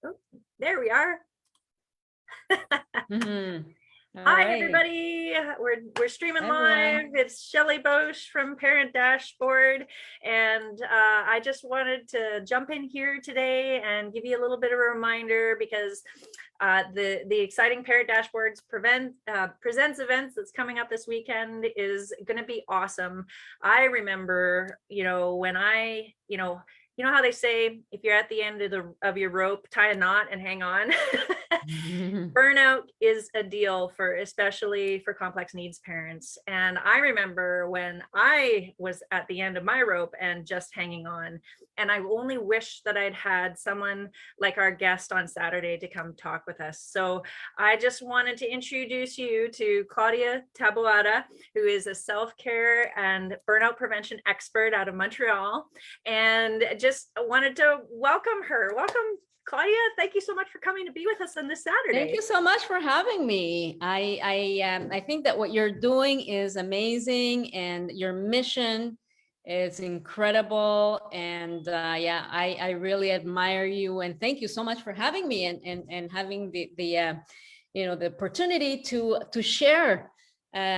Oh, there we are. Hi, Right. everybody. We're streaming live. It's Shelly Bosch from ParentDashboard. And I just wanted to jump in here today and give you a little bit of a reminder because the exciting ParentDashboards presents events that's coming up this weekend is going to be awesome. I remember, when I, you know how they say, if you're at the end of your rope, tie a knot and hang on. Burnout is a deal especially for complex needs parents. And I remember when I was at the end of my rope and just hanging on, and I only wish that I'd had someone like our guest on Saturday to come talk with us. So I just wanted to introduce you to Claudia Taboada, who is a self-care and burnout prevention expert out of Montreal, and just wanted to welcome her. Welcome, Claudia. Thank you so much for coming to be with us on this Saturday. Thank you so much for having me. I think that what you're doing is amazing, and your mission is incredible. And I really admire you. And thank you so much for having me and having the opportunity to share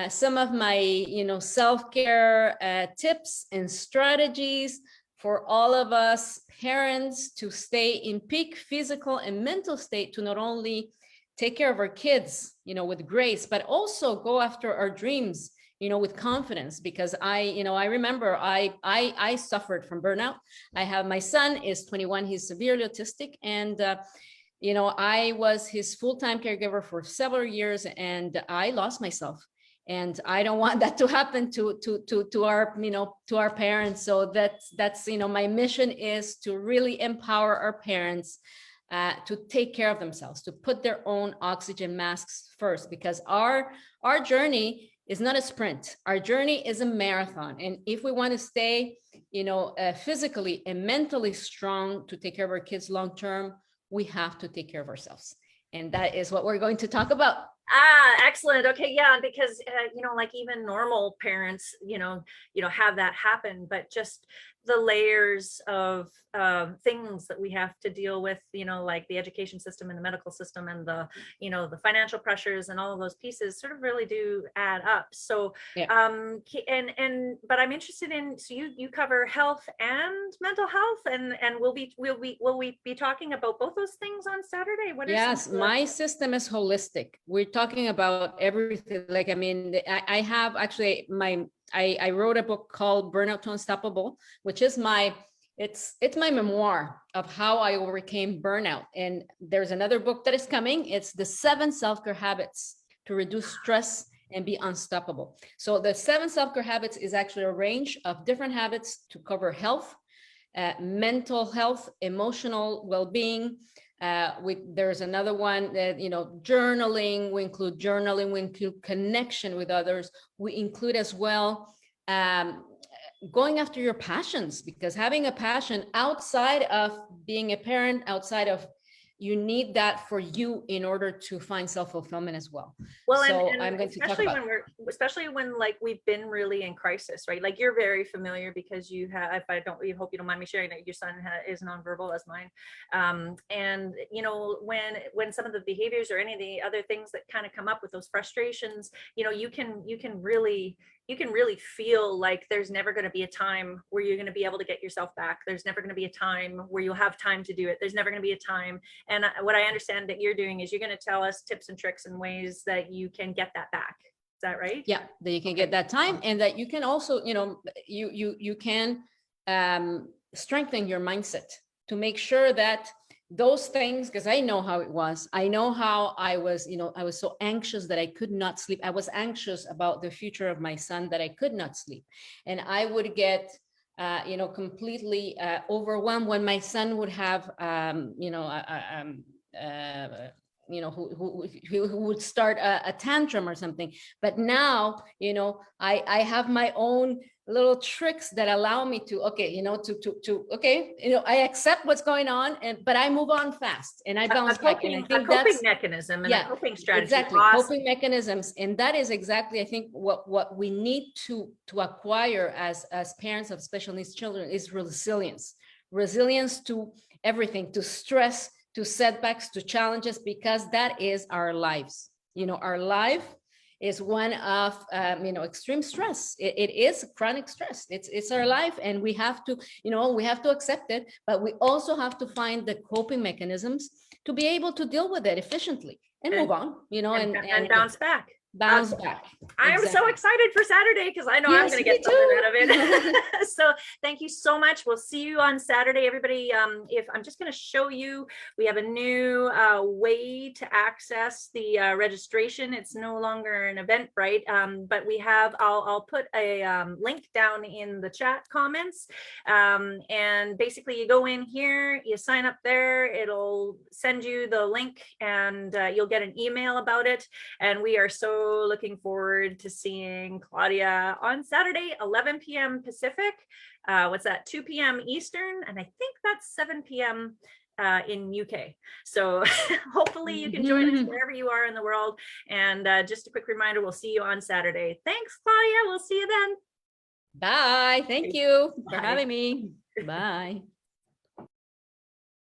some of my self-care tips and strategies for all of us parents to stay in peak physical and mental state, to not only take care of our kids, with grace, but also go after our dreams, with confidence. Because I remember I suffered from burnout. My son is 21, he's severely autistic. And, I was his full-time caregiver for several years, and I lost myself. And I don't want that to happen to our parents. So that's my mission is to really empower our parents to take care of themselves, to put their own oxygen masks first, because our journey is not a sprint. Our journey is a marathon. And if we want to stay, physically and mentally strong to take care of our kids long term, we have to take care of ourselves. And that is what we're going to talk about. Excellent. Okay. Yeah. Because, like even normal parents, have that happen, but just the layers of things that we have to deal with, like the education system and the medical system and the financial pressures and all of those pieces sort of really do add up. So, yeah. But I'm interested in, so you cover health and mental health, and will we be talking about both those things on Saturday? Yes, my system is holistic. We're talking about everything. Like, I have actually I wrote a book called Burnout to Unstoppable, which is it's my memoir of how I overcame burnout. And there's another book that is coming. It's the 7 self-care habits to reduce stress and be unstoppable. So the 7 self-care habits is actually a range of different habits to cover health, mental health, emotional well-being. There's another one that, journaling. We include journaling, we include connection with others. We include as well going after your passions, because having a passion outside of being a parent, outside of, you need that for you in order to find self-fulfillment as well. Well, so and I'm going to talk about especially when like we've been really in crisis, right? Like you're very familiar because you have, I hope you don't mind me sharing that your son is nonverbal as mine. And when some of the behaviors or any of the other things that kind of come up with those frustrations, you can really feel like there's never going to be a time where you're going to be able to get yourself back. There's never going to be a time where you'll have time to do it. There's never going to be a time. And what I understand that you're doing is you're going to tell us tips and tricks and ways that you can get that back. Is that right? Yeah, that you can get that time, and that you can also, you can strengthen your mindset to make sure that those things, because I know how it was. I know how I was, I was so anxious that I could not sleep. I was anxious about the future of my son that I could not sleep. And I would get, completely overwhelmed when my son would have, who would start a tantrum or something. But now, I have my own little tricks that allow me to, I accept what's going on, but I move on fast and I bounce back. And I think a coping mechanism and a coping strategy. Exactly, awesome. Coping mechanisms. And that is exactly, I think, what we need to acquire as parents of special needs children is resilience to everything, to stress, to setbacks, to challenges, because that is our lives. You know, our life is one of, you know, extreme stress. It is chronic stress. It's our life, and we have to, you know, we have to accept it, but we also have to find the coping mechanisms to be able to deal with it efficiently and move on, you know, and bounce back. Bounce back. I am so Exactly. excited for Saturday because I know I'm Yes, going to me get something too. out of it. So thank you so much. We'll see you on Saturday, everybody. If I'm just going to show you, we have a new way to access the registration. It's no longer an Eventbrite, but we have, I'll put a link down in the chat comments. And basically you go in here, you sign up there, it'll send you the link, and you'll get an email about it. And we are so looking forward to seeing Claudia on Saturday, 11 p.m. Pacific. What's that? 2 p.m. Eastern, and I think that's 7 p.m. In UK. So hopefully you can join us wherever you are in the world. And just a quick reminder, we'll see you on Saturday. Thanks, Claudia. We'll see you then. Bye. Thank you for Bye. having me. Bye.